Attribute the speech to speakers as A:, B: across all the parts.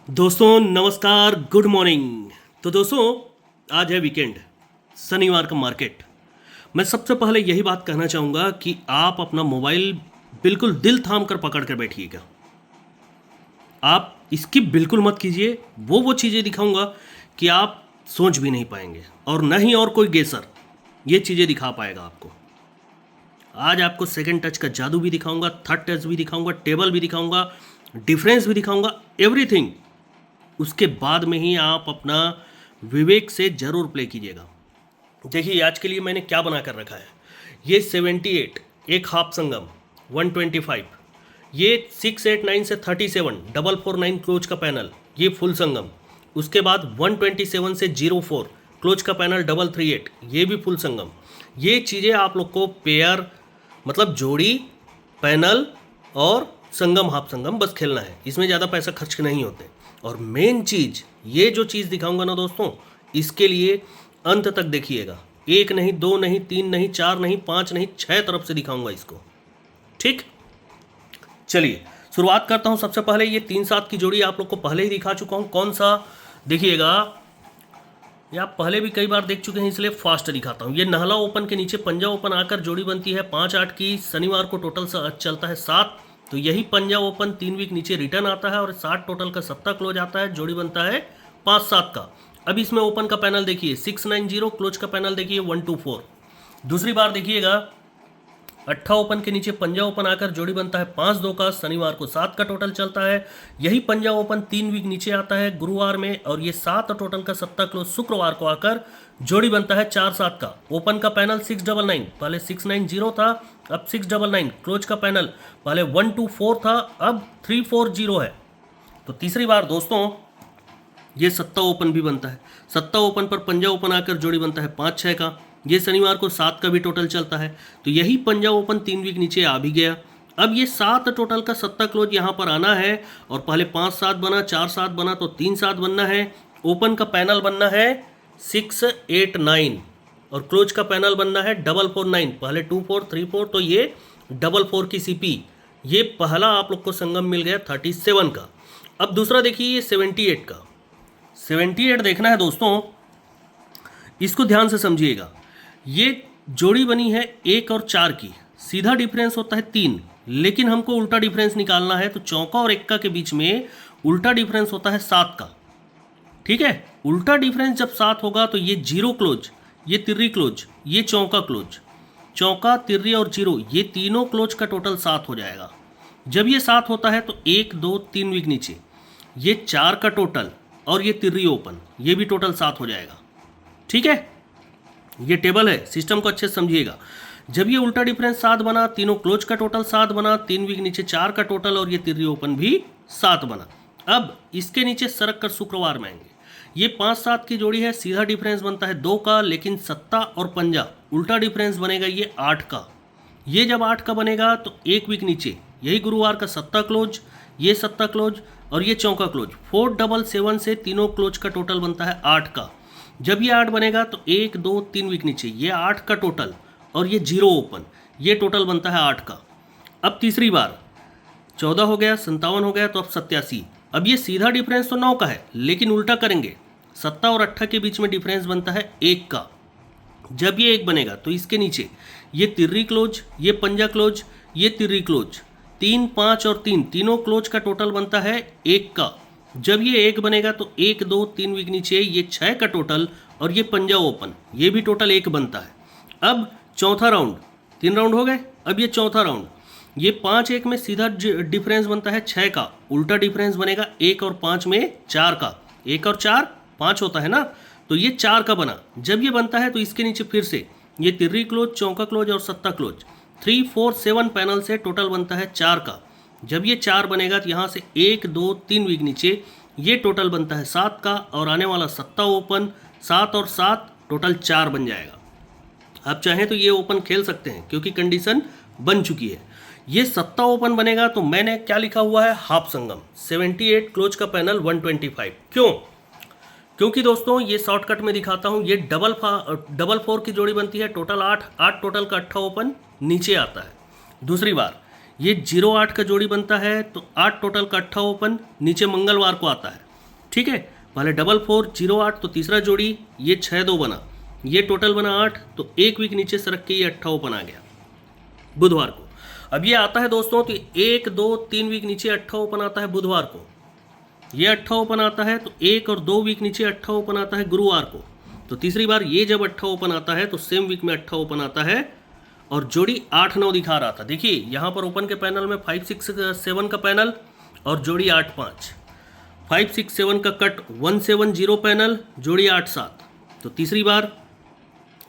A: दोस्तों नमस्कार, good morning. तो दोस्तों आज है वीकेंड, शनिवार का मार्केट। मैं सबसे पहले यही बात कहना चाहूँगा कि आप अपना मोबाइल बिल्कुल दिल थाम कर पकड़ कर बैठिएगा। आप स्किप बिल्कुल मत कीजिए। वो चीज़ें दिखाऊंगा कि आप सोच भी नहीं पाएंगे, और न ही और कोई गेसर ये चीज़ें दिखा पाएगा आपको। आज आपको सेकंड टच का जादू भी दिखाऊंगा, थर्ड टच भी दिखाऊंगा, टेबल भी दिखाऊंगा, डिफरेंस भी दिखाऊंगा, एवरीथिंग। उसके बाद में ही आप अपना विवेक से जरूर प्ले कीजिएगा। देखिए आज के लिए मैंने क्या बना कर रखा है। ये 78 एक हाफ संगम, 125, ये 689 से 37 449 क्लोज का पैनल, ये फुल संगम। उसके बाद 127 से 04 क्लोज का पैनल 338, ये भी फुल संगम। ये चीज़ें आप लोग को पेयर मतलब जोड़ी, पैनल और संगम हाफ संगम बस खेलना है। इसमें ज़्यादा पैसा खर्च नहीं होते। और मेन चीज़, ये जो चीज़ दिखाऊंगा ना दोस्तों, इसके लिए अंत तक देखिएगा। एक नहीं, दो नहीं, तीन नहीं, चार नहीं, पाँच नहीं, 6 तरफ से दिखाऊंगा इसको। ठीक, चलिए शुरुआत करता हूँ। सबसे पहले ये 3-7 की जोड़ी आप लोग को पहले ही दिखा चुका हूँ। कौन सा देखिएगा, ये आप पहले भी कई बार देख चुके हैं, इसलिए फास्ट दिखाता हूँ। ये नहला ओपन के नीचे पंजा ओपन आकर जोड़ी बनती है 5-8 की। शनिवार को टोटल चलता है 7, तो यही पंजा ओपन 3 वीक नीचे रिटर्न आता है और 60 टोटल का 70 क्लोज आता है। जोड़ी बनता है 5-7 का। अब इसमें ओपन का पैनल देखिए 690, क्लोज का पैनल देखिए 124। दूसरी बार देखिएगा 8 ओपन के नीचे पंजा ओपन आकर जोड़ी बनता है 5-2 का। शनिवार को 7 का टोटल चलता है। यही पंजा ओपन 3 वीक नीचे आता है गुरुवार में, और ये 7 टोटल का 70 क्लोज शुक्रवार को आकर जोड़ी बनता है 4-7 का। ओपन का पैनल 699, पहले 690 था, अब 699। क्लोज का पैनल पहले 124 था, अब 340 है। तो तीसरी बार दोस्तों ये 7 ओपन भी बनता है। 7 ओपन पर पंजा ओपन आकर जोड़ी बनता है 5-6 का। ये शनिवार को 7 का भी टोटल चलता है। तो यही पंजा ओपन 3 वीक नीचे आ भी गया। अब ये 7 टोटल का 70 क्लोज यहाँ पर आना है, और पहले 5-7 बना, 4-7 बना, तो 3-7 बनना है। ओपन का पैनल बनना है 689, और क्लोज का पैनल बनना है 449, पहले 2434, तो ये 44 की सीपी। ये पहला आप लोग को संगम मिल गया 37 का। अब दूसरा देखिए ये 78 का। 78 देखना है दोस्तों, इसको ध्यान से समझिएगा। ये जोड़ी बनी है 1 और 4 की। सीधा डिफरेंस होता है 3, लेकिन हमको उल्टा डिफरेंस निकालना है, तो चौका और एक्का के बीच में उल्टा डिफरेंस होता है 7 का। ठीक है, उल्टा डिफरेंस जब 7 होगा तो ये 0 क्लोज, ये तिर्री क्लोज, ये चौका क्लोज, चौका, तिर्री और 0, ये तीनों क्लोज का टोटल 7 हो जाएगा। जब ये 7 होता है तो 1, 2, 3 वीक नीचे ये 4 का टोटल, और ये तिर्री ओपन, ये भी टोटल 7 हो जाएगा। ठीक है, ये टेबल है, सिस्टम को अच्छे से समझिएगा। जब ये उल्टा डिफरेंस 7 बना, तीनों क्लोज का टोटल 7 बना, 3 वीक नीचे 4 का टोटल, और ये तिर्री ओपन भी 7 बना। अब इसके नीचे सरक कर शुक्रवार में आएंगे। ये 5-7 की जोड़ी है, सीधा डिफरेंस बनता है 2 का, लेकिन सत्ता और पंजा उल्टा डिफरेंस बनेगा ये 8 का। ये जब 8 का बनेगा तो 1 वीक नीचे यही गुरुवार का 7 क्लोज, ये 7 क्लोज, और ये चौका क्लोज, 477 से तीनों क्लोज का टोटल बनता है 8 का। जब ये 8 बनेगा तो 1, 2, 3 वीक नीचे ये 8 का टोटल, और ये 0 ओपन, ये टोटल बनता है 8 का। अब तीसरी बार 14 हो गया, 57 हो गया, तो अब 87। अब ये सीधा डिफरेंस तो 9 का है, लेकिन उल्टा करेंगे, 7 और 8 के बीच में डिफरेंस बनता है 1 का। जब ये 1 बनेगा तो इसके नीचे ये तिर्री क्लोज, ये पंजा क्लोज, ये तिर्री क्लोज, 3, 5 और 3 तीनों क्लोज का टोटल बनता है 1 का। जब ये 1 बनेगा तो 1, 2, 3 वीक नीचे ये 6 का टोटल, और ये पंजा ओपन, ये भी टोटल 1 बनता है। अब चौथा राउंड, 3 राउंड हो गए, अब ये चौथा राउंड, ये 5-1 में सीधा डिफरेंस बनता है 6 का। उल्टा डिफरेंस बनेगा 1 और 5 में 4 का। 1 और 4 5 होता है ना, तो ये 4 का बना। जब ये बनता है तो इसके नीचे फिर से ये तिर्री क्लोज, चौका क्लोज और 7 क्लोज, 3, 4, 7 पैनल से टोटल बनता है 4 का। जब ये 4 बनेगा तो यहाँ से 1, 2, 3 वीक नीचे ये टोटल बनता है 7 का, और आने वाला 7 ओपन, 7 और 7 टोटल 4 बन जाएगा। आप चाहें तो ये ओपन खेल सकते हैं, क्योंकि कंडीशन बन चुकी है। ये 7 ओपन बनेगा तो मैंने क्या लिखा हुआ है, हाफ संगम, 78 क्लोज का पैनल 125। क्यों? क्योंकि दोस्तों ये शॉर्टकट में दिखाता हूँ। ये 4 की जोड़ी बनती है, टोटल 8 टोटल का 8 ओपन नीचे आता है। दूसरी बार ये 0-8 का जोड़ी बनता है, तो 8 टोटल का 8 ओपन नीचे मंगलवार को आता है। ठीक है, पहले 4408 तो तीसरा जोड़ी ये 6-2 बना, ये टोटल बना 8, तो एक वीक नीचे सरक के ये 8 ओपन आ गया बुधवार को। अब ये आता है दोस्तों तो 1 2 3 वीक नीचे 8 ओपन आता है बुधवार को, ये 8 ओपन आता है, तो 1 और 2 वीक नीचे 8 ओपन आता है गुरुवार को। तो तीसरी बार ये जब 8 ओपन आता है तो सेम वीक में 8 ओपन आता है और जोड़ी 8-9 दिखा रहा था। देखिए यहाँ पर ओपन के पैनल में 5-6-7 का पैनल और जोड़ी 8-5, 5-6-7 का कट 1-7-0 पैनल, जोड़ी 8-7, तो तीसरी बार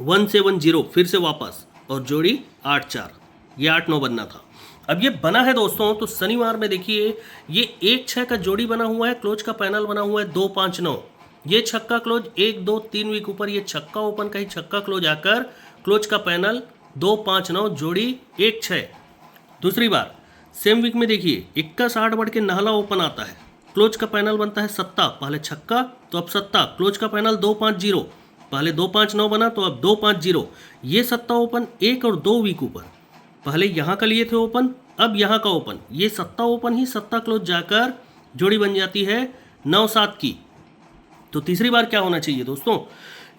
A: 1-7-0 फिर से वापस और जोड़ी 8-4, ये 8-9 बनना था। अब ये बना है दोस्तों तो शनिवार में देखिए ये 1-6 का जोड़ी बना हुआ है, क्लोज का पैनल बना हुआ है 2-5-9, ये छक्का क्लोज 1-2-3 वीक ऊपर, ये छक्का ओपन का ही छक्का क्लोज आकर क्लोज का पैनल 2-5-9 जोड़ी 1-6। दूसरी बार सेम वीक में देखिए 61-8 बढ़ के नहला ओपन आता है, क्लोज का पैनल बनता है 7, पहले छक्का तो अब 7, क्लोज का पैनल 2-5-0, पहले 2-5-9 बना तो अब 2-5-0, ये 7 ओपन 1 और 2 वीक ऊपर, पहले यहाँ का लिए थे ओपन, अब यहाँ का ओपन, ये 7 ओपन ही 7 क्लोज जाकर जोड़ी बन जाती है 9-7 की। तो तीसरी बार क्या होना चाहिए दोस्तों,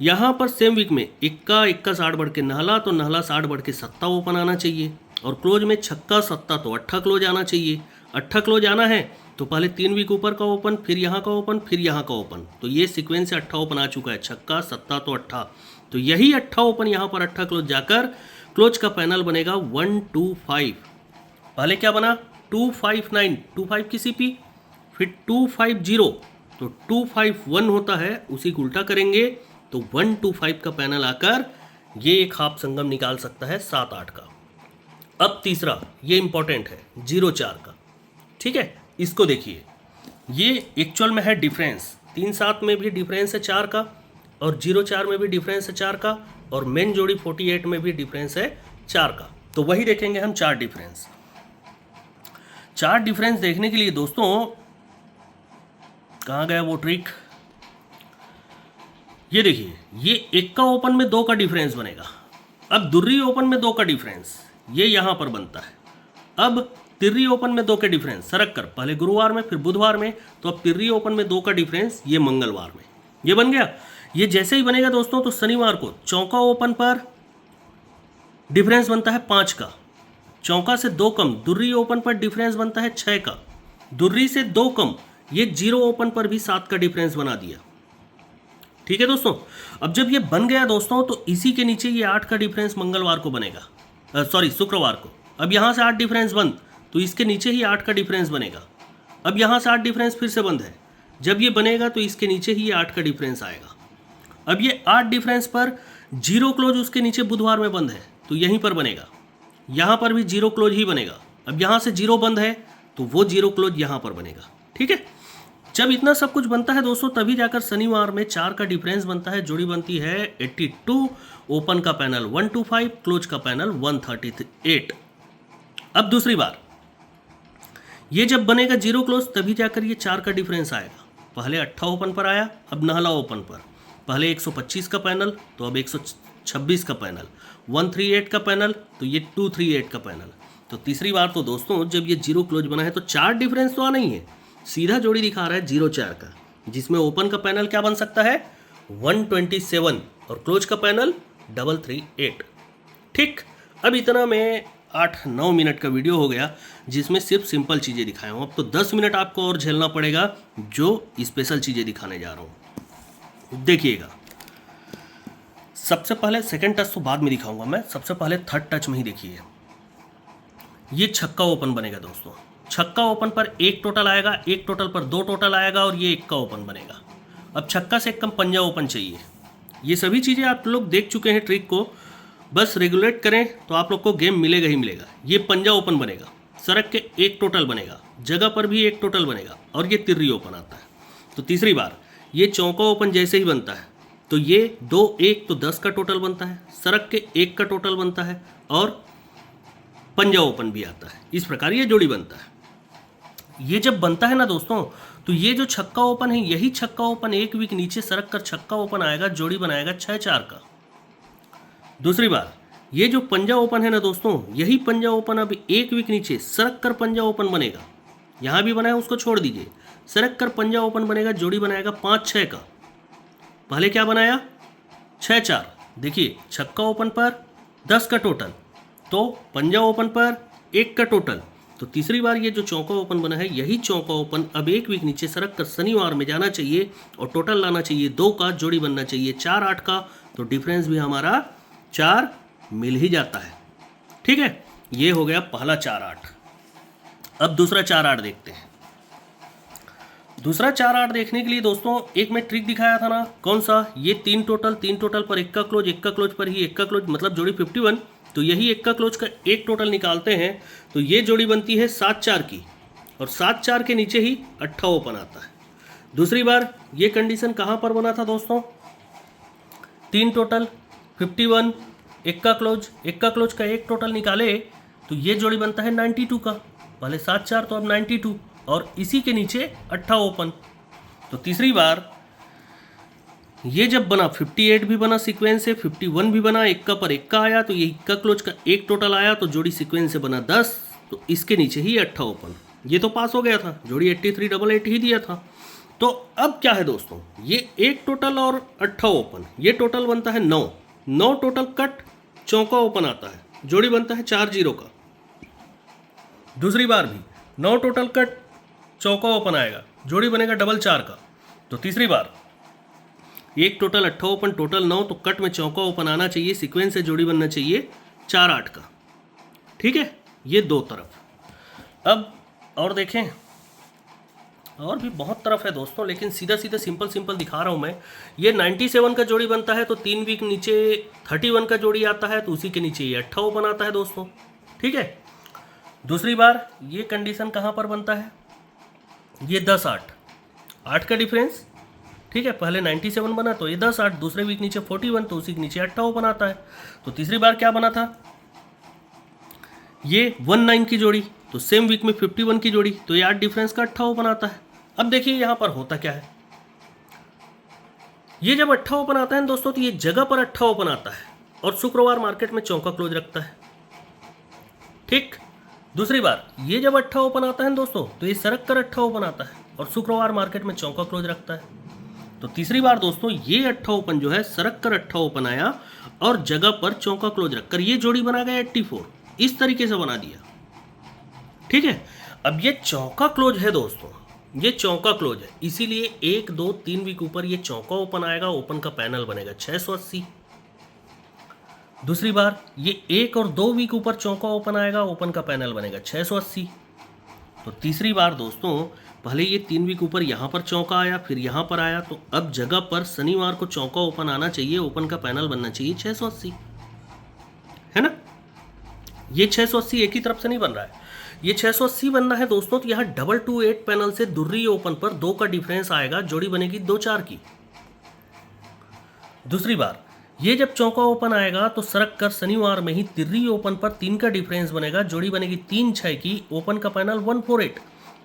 A: यहाँ पर सेम वीक में 61-60 बढ़ के नहला तो नहला 60 बढ़ के 7 ओपन आना चाहिए और क्लोज में छक्का 7 तो 8 क्लोज आना चाहिए। 8 क्लोज आना है तो पहले 3 वीक ऊपर का ओपन, फिर यहाँ का ओपन, फिर यहाँ का ओपन, तो ये सीक्वेंस से 8 ओपन आ चुका है, छक्का 7 तो 8, तो यही 8 ओपन यहाँ पर 8 क्लोज जाकर क्लोज का पैनल बनेगा 1-2-5। पहले क्या बना 2-5-9, 2-5 की सीपी, फिर 2-5-0 तो 2-5-1 होता है, उसी को उल्टा करेंगे तो 1-2-5 का पैनल आकर ये एक हाफ संगम निकाल सकता है 7-8 का। अब तीसरा ये इंपॉर्टेंट है 0-4 का, ठीक है, इसको देखिए, ये एक्चुअल में है डिफरेंस, 3-7 में भी डिफरेंस है 4 का और 0-4 में भी डिफरेंस है 4 का और मेन जोड़ी 48 में भी डिफरेंस है 4 का। तो वही देखेंगे हम 4 डिफरेंस। 4 डिफरेंस देखने के लिए दोस्तों कहाँ गया वो ट्रिक, ये देखिए ये 1 का ओपन में 2 का डिफरेंस बनेगा, अब दुर्री ओपन में 2 का डिफरेंस ये यहाँ पर बनता है, अब तिर्री ओपन में 2 के डिफरेंस सरक कर पहले गुरुवार में फिर बुधवार में, तो अब तिर्री ओपन में 2 का डिफरेंस ये मंगलवार में, ये बन गया। ये जैसे ही बनेगा दोस्तों तो शनिवार को चौका ओपन पर डिफरेंस बनता है 5 का, चौका से 2 कम दुर्री ओपन पर डिफरेंस बनता है 6 का, दुर्री से 2 कम ये 0 ओपन पर भी 7 का डिफरेंस बना दिया, ठीक है दोस्तों। अब जब ये बन गया दोस्तों तो इसी के नीचे ये 8 का डिफरेंस मंगलवार को बनेगा, शुक्रवार को। अब यहाँ से 8 डिफरेंस बंद तो इसके नीचे ही 8 का डिफरेंस बनेगा, अब यहाँ से 8 डिफरेंस फिर से बंद है, जब ये बनेगा तो इसके नीचे ही 8 का डिफरेंस आएगा। अब ये 8 डिफरेंस पर 0 क्लोज उसके नीचे बुधवार में बंद है तो यहीं पर बनेगा, यहाँ पर भी 0 क्लोज ही बनेगा, अब यहाँ से 0 बंद है तो वो 0 क्लोज यहाँ पर बनेगा, ठीक है। जब इतना सब कुछ बनता है दोस्तों तभी जाकर शनिवार में 4 का डिफरेंस बनता है, जोड़ी बनती है 82, ओपन का पैनल 1-2-5, क्लोज का पैनल 1-38। अब दूसरी बार ये जब बनेगा 0 क्लोज तभी जाकर ये 4 का डिफरेंस आएगा, पहले 8 ओपन पर आया, अब नहला ओपन पर, पहले 125 का पैनल तो अब 126 का पैनल, 138 का पैनल तो ये 238 का पैनल। तो तीसरी बार तो दोस्तों जब ये 0 क्लोज बना है तो 4 डिफरेंस तो आना ही है, सीधा जोड़ी दिखा रहा है 0-4 का, जिसमें ओपन का पैनल क्या बन सकता है 127 और क्लोज का पैनल 338, ठीक। अब इतना में 8-9 मिनट का वीडियो हो गया जिसमें सिर्फ सिंपल चीज़ें दिखाया हूँ, अब तो 10 मिनट आपको और झेलना पड़ेगा जो स्पेशल चीज़ें दिखाने जा रहा हूँ। देखिएगा सबसे पहले सेकंड टच तो बाद में दिखाऊंगा मैं, सबसे पहले थर्ड टच में ही देखिए, ये छक्का ओपन बनेगा दोस्तों, छक्का ओपन पर 1 टोटल आएगा, 1 टोटल पर 2 टोटल आएगा और ये 1 का ओपन बनेगा। अब छक्का से एक कम पंजा ओपन चाहिए, ये सभी चीज़ें आप लोग देख चुके हैं ट्रिक को, बस रेगुलेट करें तो आप लोग को गेम मिलेगा ही मिलेगा। ये पंजा ओपन बनेगा, सरक के 1 टोटल बनेगा, जगह पर भी 1 टोटल बनेगा और ये तिर्री ओपन आता है। तो तीसरी बार ये चौका ओपन जैसे ही बनता है तो ये 2-1 तो 10 का टोटल बनता है, सरक के 1 का टोटल बनता है और पंजा ओपन भी आता है, इस प्रकार ये जोड़ी बनता है। ये जब बनता है ना दोस्तों तो ये जो छक्का ओपन है यही छक्का ओपन 1 वीक नीचे सरक कर छक्का ओपन आएगा, जोड़ी बनाएगा 6-4 का। दूसरी बार ये जो पंजा ओपन है ना दोस्तों यही पंजा ओपन अब 1 वीक नीचे सरक कर पंजा ओपन बनेगा, यहाँ भी बनाया उसको छोड़ दीजिए, सरक कर पंजा ओपन बनेगा, जोड़ी बनाएगा 5-6 का। पहले क्या बनाया 6-4, देखिए छक्का ओपन पर 10 का टोटल, तो पंजा ओपन पर 1 का टोटल। तो तीसरी बार ये जो चौका ओपन बना है, यही चौका ओपन अब 1 वीक नीचे सरक कर शनिवार में जाना चाहिए और टोटल लाना चाहिए 2 का, जोड़ी बनना चाहिए 4-8 का। तो डिफरेंस भी हमारा 4 मिल ही जाता है। ठीक है, ये हो गया पहला 4-8। अब दूसरा 4-8 देखते हैं। दूसरा 4-8 देखने के लिए दोस्तों एक मैं ट्रिक दिखाया था ना, कौन सा, ये 3 टोटल पर 1 का क्लोज, 1 का क्लोज पर ही 1 का क्लोज, मतलब जोड़ी 51। तो यही 1 का क्लोज का 1 टोटल निकालते हैं तो ये जोड़ी बनती है 7-4 की, और 7-4 के नीचे ही 8 ओपन आता है। दूसरी बार ये कंडीशन कहाँ पर बना था दोस्तों, 3 टोटल 51, 1 का क्लोज, 1 का क्लोज का 1 टोटल निकाले तो ये जोड़ी बनता है 92 का। पहले 7-4 तो अब 92, और इसी के नीचे 8 ओपन। तो तीसरी बार ये जब बना 58 भी बना सीक्वेंस से, 51 भी बना, 1 का पर 1 का आया, तो ये 1 का क्लोज का 1 टोटल आया, तो जोड़ी सीक्वेंस से बना 10, तो इसके नीचे ही 8 ओपन। ये तो पास हो गया था, जोड़ी 8388 ही दिया था। तो अब क्या है दोस्तों, ये 1 टोटल और 8 ओपन, ये टोटल बनता है 9 टोटल कट, चौका ओपन आता है, जोड़ी बनता है 4-0 का। दूसरी बार भी 9 टोटल कट, चौका ओपन आएगा, जोड़ी बनेगा 4-4 का। तो तीसरी बार 1 टोटल 8 ओपन, टोटल 9, तो कट में चौका ओपन आना चाहिए, सीक्वेंस से जोड़ी बनना चाहिए 4-8 का। ठीक है, ये 2 तरफ। अब और देखें, और भी बहुत तरफ है दोस्तों, लेकिन सीधा सीधा सिंपल दिखा रहा हूँ मैं। ये 97 का जोड़ी बनता है तो 3 वीक नीचे 31 का जोड़ी आता है, तो उसी के नीचे ये 8 ओपन आता है दोस्तों। ठीक है, दूसरी बार ये कंडीशन कहाँ पर बनता है, ये 10-8, 8 का डिफरेंस। ठीक है, पहले 97 बना तो ये 10-8, दूसरे वीक नीचे 41, तो उसी के नीचे 8 ओपन आता है। तो तीसरी बार क्या बना था, ये 19 की जोड़ी, तो सेम वीक में 51 की जोड़ी, तो ये 8 डिफरेंस का 8 ओपन आता है। अब देखिए यहाँ पर होता क्या है, ये जब 8 ओपन आता है दोस्तों, तो ये जगह पर 8 ओपन आता है और शुक्रवार मार्केट में चौका क्लोज रखता है। ठीक, दूसरी बार ये जब 8 ओपन आता है दोस्तों, तो ये सरक कर 8 ओपन आता है और शुक्रवार मार्केट में चौका क्लोज रखता है। तो तीसरी बार दोस्तों ये 8 ओपन जो है सरक कर 8 ओपन आया और जगह पर चौका क्लोज रखकर ये जोड़ी बना गया 84, इस तरीके से बना दिया। ठीक है, अब ये चौका क्लोज है दोस्तों, ये चौका क्लोज है, इसीलिए 1, 2, 3 वीक ऊपर ये चौका ओपन आएगा, ओपन का पैनल बनेगा 680। दूसरी बार ये 1 और 2 वीक ऊपर चौका ओपन आएगा, ओपन का पैनल बनेगा 680। तो तीसरी बार दोस्तों पहले ये 3 वीक ऊपर यहाँ पर चौका आया, फिर यहाँ पर आया, तो अब जगह पर शनिवार को चौका ओपन आना चाहिए, ओपन का पैनल बनना चाहिए 680, है ना। ये 680 एक ही तरफ से नहीं बन रहा है, ये 680 बनना है दोस्तों। तो यहाँ 228 पैनल से दुर्री ओपन पर 2 का डिफरेंस आएगा, जोड़ी बनेगी 2-4 की। दूसरी बार ये जब चौका ओपन आएगा तो सरक कर शनिवार में ही तिर्री ओपन पर 3 का डिफरेंस बनेगा, जोड़ी बनेगी 3-6 की, ओपन का पैनल 148।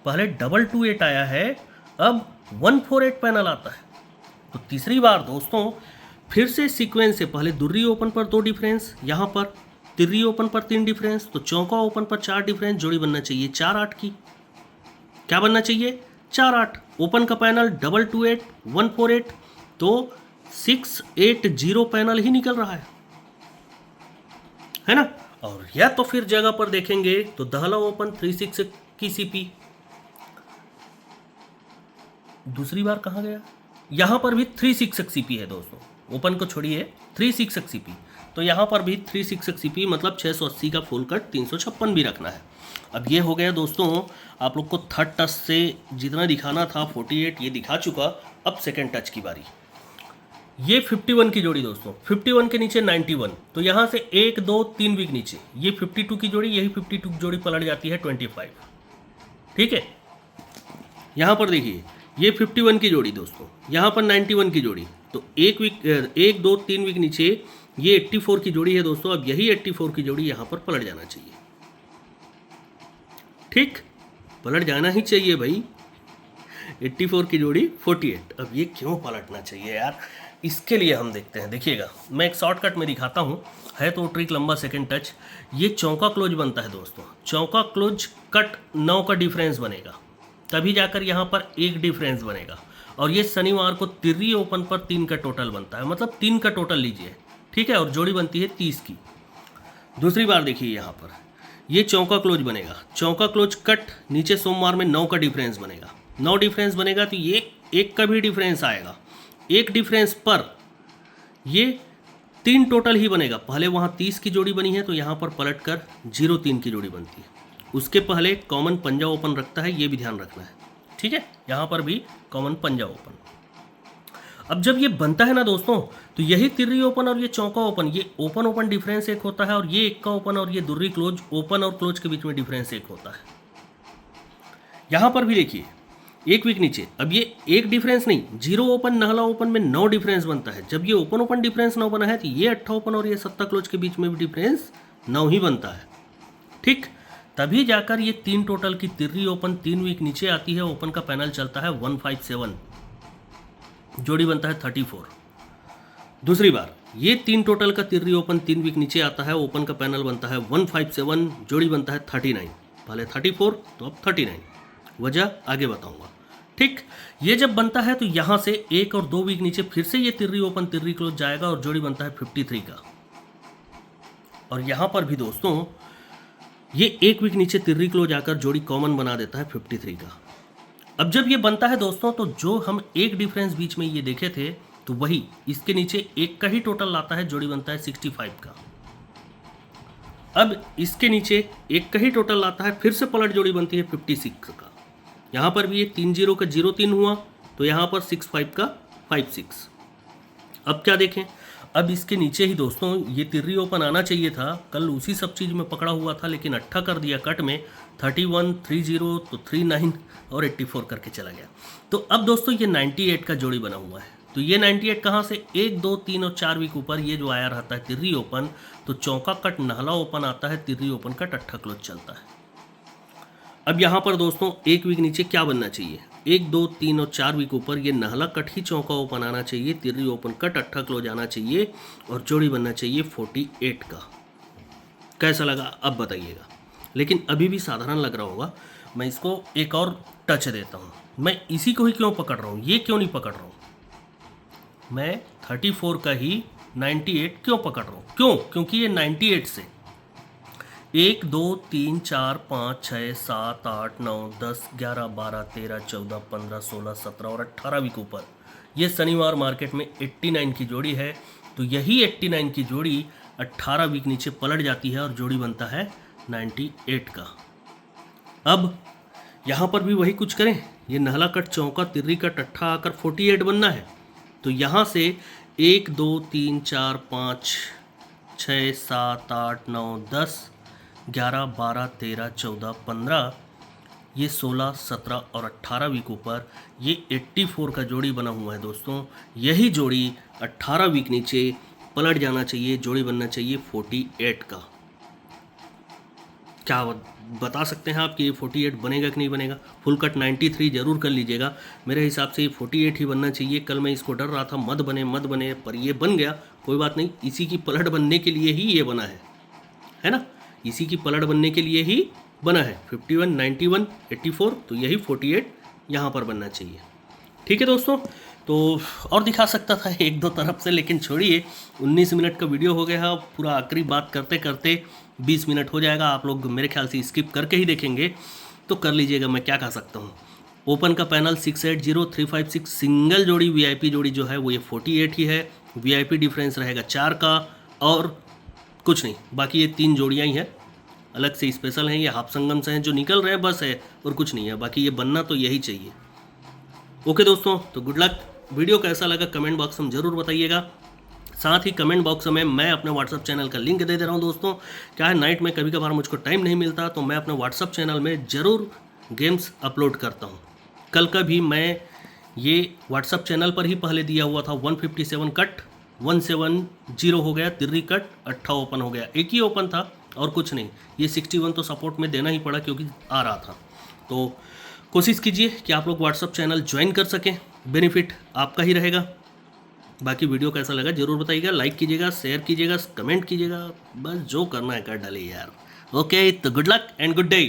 A: पहले 228 आया है, अब 148 पैनल आता है। तो तीसरी बार दोस्तों फिर से सीक्वेंस से पहले दुर्री ओपन पर 2 डिफरेंस, यहाँ पर तिर्री ओपन पर 3 डिफरेंस, तो चौका ओपन पर 4 डिफरेंस, जोड़ी बनना चाहिए 4-8 की। क्या बनना चाहिए 4-8, ओपन का पैनल 228 148, तो 680 पैनल ही निकल रहा है ना। और या तो फिर जगह पर देखेंगे तो दहला ओपन 36 की सीपी। दूसरी बार कहाँ गया, यहाँ पर भी 366 सीपी है दोस्तों, ओपन को छोड़िए 366 सीपी, तो यहाँ पर भी 366 सीपी, मतलब 680 का फुल कट 356 भी रखना है। अब ये हो गया दोस्तों, आप लोग को थर्ड टच से जितना दिखाना था 48 ये दिखा चुका। अब सेकेंड टच की बारी, ये 51 की जोड़ी दोस्तों, 51 के नीचे 91, तो यहाँ से 1, 2, 3 वीक नीचे ये 52 की जोड़ी, यही 52 जोड़ी पलट जाती है 25। ठीक है, यहाँ पर देखिए ये 51 की जोड़ी दोस्तों, यहाँ पर 91 की जोड़ी, तो 1, 2, 3 वीक नीचे ये 84 की जोड़ी है दोस्तों। अब यही 84 की जोड़ी यहाँ पर पलट जाना चाहिए। ठीक, पलट जाना ही चाहिए भाई, 84 की जोड़ी 48। अब ये क्यों पलटना चाहिए यार, इसके लिए हम देखते हैं। देखिएगा मैं एक शॉर्टकट में दिखाता हूँ, है तो ट्रिक लंबा सेकंड टच। ये चौका क्लोज बनता है दोस्तों, चौका क्लोज कट 9 का डिफरेंस बनेगा, तभी जाकर यहाँ पर एक डिफरेंस बनेगा। और ये शनिवार को तिर्री ओपन पर 3 का टोटल बनता है, मतलब 3 का टोटल लीजिए, ठीक है, और जोड़ी बनती है 30 की। दूसरी बार देखिए यहाँ पर ये चौका क्लोज बनेगा, चौका क्लोज कट, नीचे सोमवार में 9 का डिफरेंस बनेगा, 9 डिफरेंस बनेगा तो ये एक का भी डिफरेंस आएगा, एक डिफरेंस पर ये 3 टोटल ही बनेगा। पहले वहाँ 30 की जोड़ी बनी है तो यहाँ पर पलट कर 0-3 की जोड़ी बनती है। उसके पहले कॉमन पंजा ओपन रखता है, ये भी ध्यान रखना है, ठीक है, यहाँ पर भी कॉमन पंजा ओपन। अब जब ये बनता है ना दोस्तों, तो यही तिर्री ओपन और ये चौका ओपन, ये ओपन ओपन डिफरेंस एक होता है, और ये इक्का ओपन और ये दुर्री क्लोज, ओपन और क्लोज के बीच में डिफरेंस एक होता है। यहाँ पर भी देखिए एक वीक नीचे, अब ये एक डिफरेंस नहीं, 0 ओपन नहला ओपन में 9 डिफरेंस बनता है। जब ये ओपन ओपन डिफरेंस 9 बना है तो ये 8 ओपन और ये 7 क्लोज के बीच में भी डिफरेंस 9 ही बनता है, ठीक। तभी जाकर ये 3 टोटल की तिर्री ओपन 3 वीक नीचे आती है, ओपन का पैनल चलता है 157, जोड़ी बनता है 34। दूसरी बार ये 3 टोटल का तिर्री ओपन 3 वीक नीचे आता है, ओपन का पैनल बनता है 157, जोड़ी बनता है 39, पहले 34 तो अब 39, वजह आगे बताऊंगा, ठीक। ये जब बनता है तो यहाँ से 1 और 2 वीक नीचे फिर से ये तिर्री ओपन तिर्री क्लोज जाएगा और जोड़ी बनता है 53 का। और यहाँ पर भी दोस्तों ये 1 वीक नीचे तिर्री क्लोज आकर जोड़ी कॉमन बना देता है 53 का। अब जब ये बनता है दोस्तों तो जो हम एक डिफरेंस बीच में ये देखे थे तो वही इसके नीचे एक का ही टोटल लाता है, जोड़ी बनता है 65 का। अब इसके नीचे एक का ही टोटल लाता है, फिर से पलट जोड़ी बनती है 56 का। यहाँ पर भी ये 30 का 03 हुआ तो यहाँ पर 65 का 56। अब क्या देखें, अब इसके नीचे ही दोस्तों ये तिर्री ओपन आना चाहिए था, कल उसी सब चीज़ में पकड़ा हुआ था लेकिन 8 कर दिया कट में, 31, 30 तो 39 और 84 करके चला गया। तो अब दोस्तों ये 98 का जोड़ी बना हुआ है। तो ये 98 कहाँ से, 1, 2, 3 और 4 वीक ऊपर ये जो आया रहता है तिर्री ओपन, तो चौका कट नहला ओपन आता है, तिर्री ओपन कट 8 क्लोज चलता है। अब यहाँ पर दोस्तों 1 वीक नीचे क्या बनना चाहिए, 1, 2, 3 और 4 वीक ऊपर ये नहला कट ही चौका ओपन आना चाहिए, तिर्री ओपन कट 8 क्लोज आना चाहिए और जोड़ी बनना चाहिए 48 का। कैसा लगा अब बताइएगा, लेकिन अभी भी साधारण लग रहा होगा। मैं इसको एक और टच देता हूँ, मैं इसी को ही क्यों पकड़ रहा हूँ, ये क्यों नहीं पकड़ रहा हूँ, मैं 34 का ही 98 क्यों पकड़ रहा हूँ, क्यों, क्योंकि ये 98 से 1, 2, 3, 4, 5, 6, 7, 8, 9, 10, 11, 12, 13, 14, 15, 16, 17 और 18 वीक ऊपर ये शनिवार मार्केट में 89 की जोड़ी है। तो यही 89 की जोड़ी 18 वीक नीचे पलट जाती है और जोड़ी बनता है 98 का। अब यहाँ पर भी वही कुछ करें, ये नहला कट चौका तिर्री कट 18 आकर 48 बनना है। तो यहाँ से 1, 2, 3, 4, 5, 6, 7, 8, 9, 10, 11, 12, 13, 14, 15, ये 16, 17 और 18 वीक ऊपर ये 84 का जोड़ी बना हुआ है दोस्तों। यही जोड़ी 18 वीक नीचे पलट जाना चाहिए, जोड़ी बनना चाहिए 48 का। क्या बता सकते हैं आप कि ये 48 बनेगा कि नहीं बनेगा? फुल कट 93 जरूर कर लीजिएगा, मेरे हिसाब से ये 48 ही बनना चाहिए। कल मैं इसको डर रहा था मत बने, पर ये बन गया, कोई बात नहीं, इसी की पलट बनने के लिए ही ये बना है ना, इसी की पलट बनने के लिए ही बना है। 51, 91, 84, तो यही 48 यहाँ पर बनना चाहिए। ठीक है दोस्तों, तो और दिखा सकता था 1-2 तरफ से, लेकिन छोड़िए, 19 मिनट का वीडियो हो गया है, पूरा आखिरी बात करते करते 20 मिनट हो जाएगा। आप लोग मेरे ख्याल से स्किप करके ही देखेंगे तो कर लीजिएगा, मैं क्या कह सकता हूँ। ओपन का पैनल 680356, सिंगल जोड़ी वीआईपी जोड़ी जो है वो ये 48 ही है। वीआईपी डिफरेंस रहेगा 4 का और कुछ नहीं, बाकी ये 3 जोड़ियाँ ही हैं, अलग से स्पेशल हैं, ये हाफ संगम से हैं जो निकल रहे हैं बस है, और कुछ नहीं है, बाकी ये बनना तो यही चाहिए। ओके दोस्तों, तो गुड लक। वीडियो कैसा लगा कमेंट बॉक्स में ज़रूर बताइएगा। साथ ही कमेंट बॉक्स में मैं अपने व्हाट्सअप चैनल का लिंक दे रहा हूँ दोस्तों। क्या है, नाइट में कभी कभार मुझको टाइम नहीं मिलता, तो मैं अपने व्हाट्सअप चैनल में ज़रूर गेम्स अपलोड करता हूँ। कल का भी मैं ये व्हाट्सअप चैनल पर ही पहले दिया हुआ था। 157 कट 170 हो गया, तिर्री कट 8 ओपन हो गया, एक ही ओपन था और कुछ नहीं। ये 61 तो सपोर्ट में देना ही पड़ा क्योंकि आ रहा था। तो कोशिश कीजिए कि आप लोग व्हाट्सअप चैनल ज्वाइन कर सकें, बेनिफिट आपका ही रहेगा। बाकी वीडियो कैसा लगा जरूर बताइएगा, लाइक कीजिएगा, शेयर कीजिएगा, कमेंट कीजिएगा, बस जो करना है कर डालिए यार। ओके, तो good luck and good day.